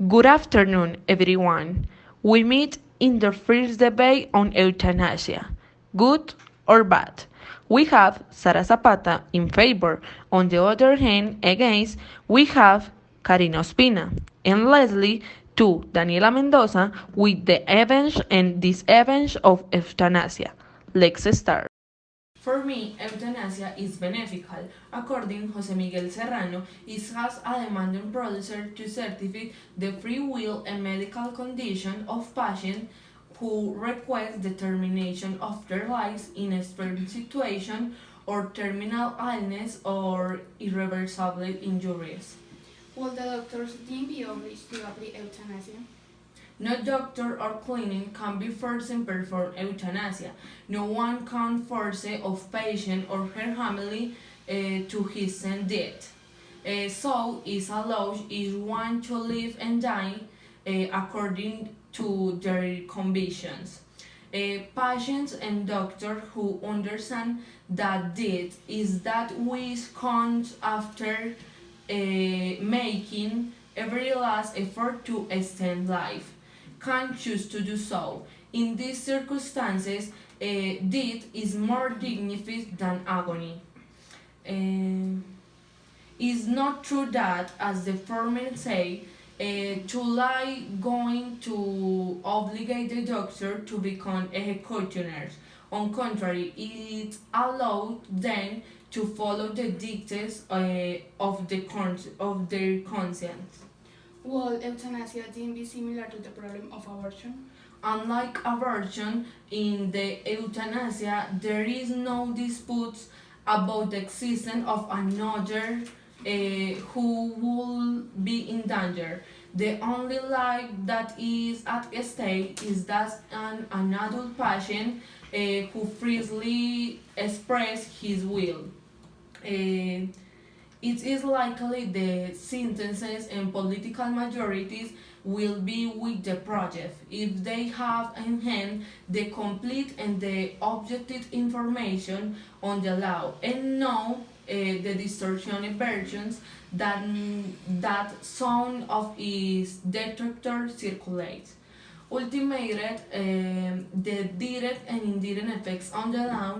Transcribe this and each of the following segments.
Good afternoon, everyone. We meet in the first debate on euthanasia. Good or bad? We have Sara Zapata in favor. On the other hand, against, we have Karina Ospina and Leslie to Daniela Mendoza with the events and disadvantages of euthanasia. Let's start. For me, euthanasia is beneficial. According Jose Miguel Serrano, it has a demanding producer to certify the free will and medical condition of patients who request the termination of their lives in a extreme situation or terminal illness or irreversible injuries. Will the doctors then be obliged to apply euthanasia? No doctor or clinic can be forced to perform euthanasia. No one can force a patient or her family to his death. So is allowed each one to live and die according to their convictions. Patients and doctors who understand that death is that which comes after making every last effort to extend life can choose to do so. In these circumstances, death is more dignified than agony. It's not true that, as the former say, to lie going to obligate the doctor to become executioners. On contrary, it allowed them to follow the dictates of their conscience. Will euthanasia then be similar to the problem of abortion? Unlike abortion, in the euthanasia there is no dispute about the existence of another who will be in danger. The only life that is at stake is that an adult patient who freely expresses his will. Uh, it is likely the sentences and political majorities will be with the project if they have in hand the complete and the objective information on the law and know the distortioned versions that some of its detractors circulate. Ultimated, the direct and indirect effects on the law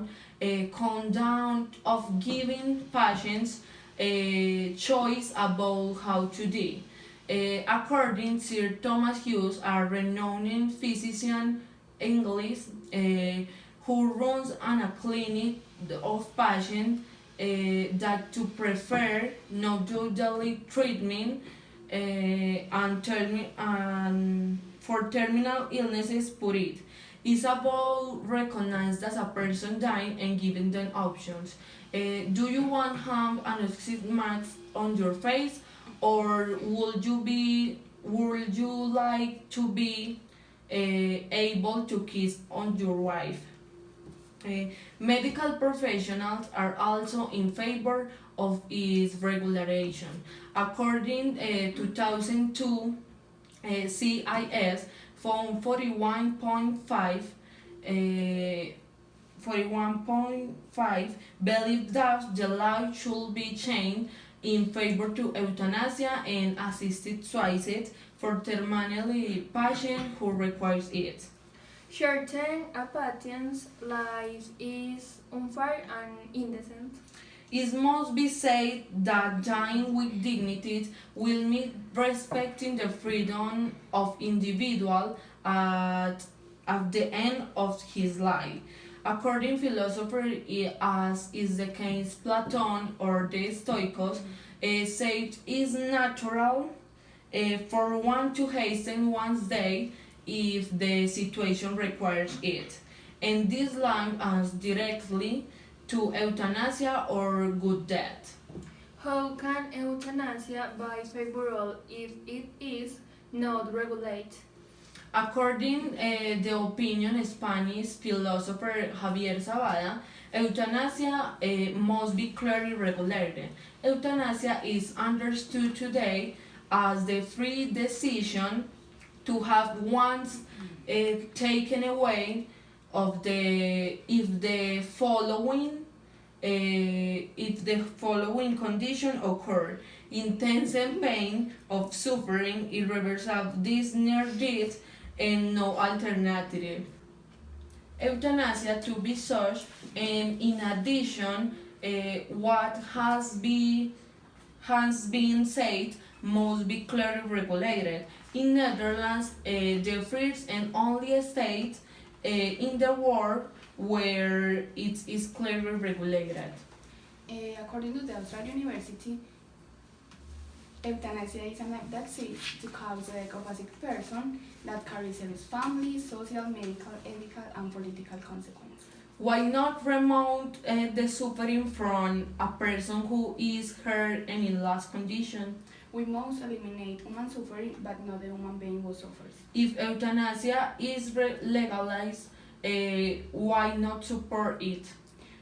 come down of giving patients a choice about how to die. According to Thomas Hughes, a renowned physician English who runs a clinic of patients that to prefer no daily treatment and for terminal illnesses put it. It's about recognize that a person dying and giving them options. Do you want to have an oxygen mask on your face, or would you like to be able to kiss on your wife? Medical professionals are also in favor of its regulation. According 2002 CIS found 41.5 believe that the law should be changed in favor to euthanasia and assisted suicide for terminally patient who requires it. Certain apathians life is unfair and indecent. It must be said that dying with dignity will mean respecting the freedom of individual at the end of his life. According philosopher, as is the case Platon or the Stoics, said is natural for one to hasten one's day if the situation requires it. And this links us directly to euthanasia or good death. How can euthanasia be favorable if it is not regulated? According the opinion Spanish philosopher Javier Zabada, euthanasia must be clearly regulated. Euthanasia is understood today as the free decision to have one's taken away of the if the following condition occur. intense pain of suffering, irreversible this near death, and no alternative. Euthanasia to be such, and in addition, what has been said must be clearly regulated. In Netherlands, the first and only state in the world where it is clearly regulated. According to the Australian University, euthanasia is an act that seeks to cause the death of a sick person that carries serious family, social, medical, ethical, and political consequences. Why not remove the suffering from a person who is hurt and in lost condition? We must eliminate human suffering, but not the human being who suffers. If euthanasia is legalized, why not support it?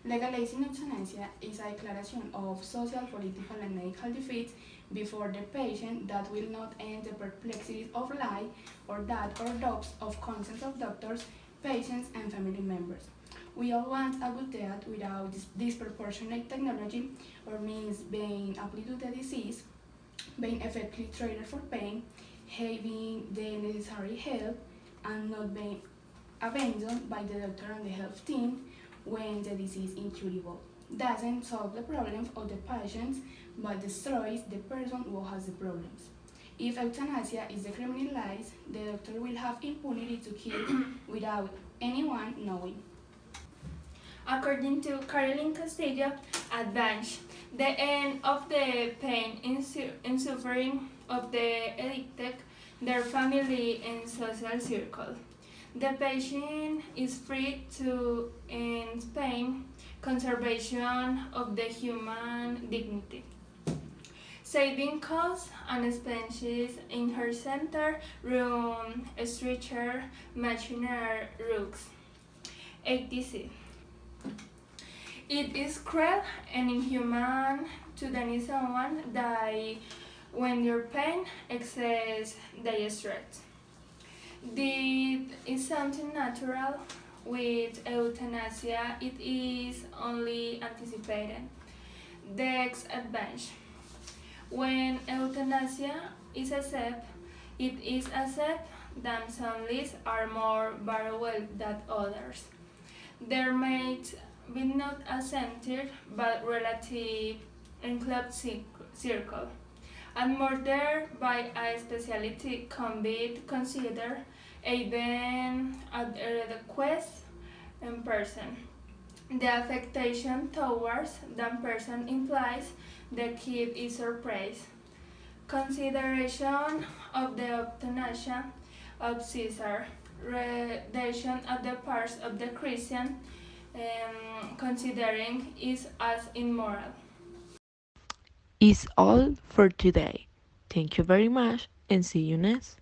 Legalizing euthanasia is a declaration of social, political, and medical defeat before the patient that will not end the perplexities of life or that or doubts of consent of doctors, patients, and family members. We all want a good death without disproportionate technology or means being applied to the disease, being effectively treated for pain, having the necessary help, and not being abandoned by the doctor and the health team when the disease is incurable. Doesn't solve the problems of the patients, but destroys the person who has the problems. If euthanasia is decriminalized, the doctor will have impunity to kill without anyone knowing. According to Caroline Castillo at Banch, the end of the pain and suffering of the addicted, their family, and social circle. The patient is free to end pain, conservation of the human dignity. Saving costs and expenses in her center, room, stretcher, machinery, rugs, etc. It is cruel and inhuman to deny someone die when your pain exceeds their strength. This is something natural. With euthanasia, it is only anticipated. The advantage. When euthanasia is accepted, it is accepted that some lives are more valuable than others. There may be not a center but relative enclosed circle, and murder by a specialty can be considered even at a request in person. The affection towards that person implies the kid is surprised. Consideration of the euthanasia of Caesar, redemption of the parts of the Christian, considering is as immoral. Is all for today. Thank you very much and see you next.